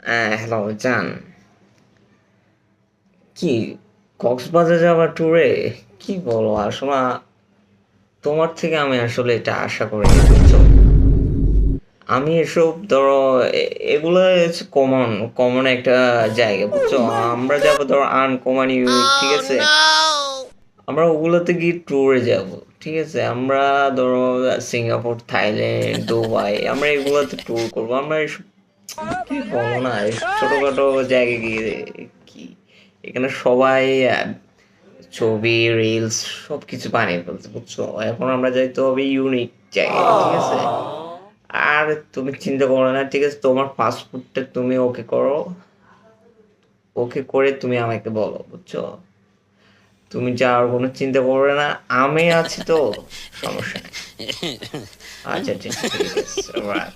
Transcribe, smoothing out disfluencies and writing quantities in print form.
Hello জান, কি কক্সবাজার যাওয়ার ট্যুরে? কি বলো, আসলে তোমার থেকে আমি আসলে এটা আশা করিনি, বুঝছো? আমি এসব ধরো এগুলো হচ্ছে কমন কমন একটা জায়গা, বুঝছো? আমরা যাবো ধরো আনকমন ইউনিক, ঠিক আছে? আমরা ওগুলোতে গিয়ে ট্যুরে যাব, ঠিক আছে? আমরা ধরো সিঙ্গাপুর, থাইল্যান্ড, দুবাই, আমরা এগুলোতে ট্যুর করবো। আমরা এসব কি বলো না, এসব ছোটখাটো জায়গায় গিয়ে কি, এখানে সবাই ছবি, রিলস সবকিছু বানিয়ে ফেলছে, বুঝছো? এখন আমরা যাইতে হবে ইউনিক জায়গায়, ঠিক আছে? আর তুমি চিন্তা করো না, ঠিক আছে? তোমার পাসপোর্টটা তুমি ওকে করো, ওকে করে তুমি আমাকে বলো, বুঝছো? তুমি যাওয়ার কোনো চিন্তা করবে না, আমি আছি তো, সমস্যা নেই। আচ্ছা ঠিক ঠিক আছে, রাখ।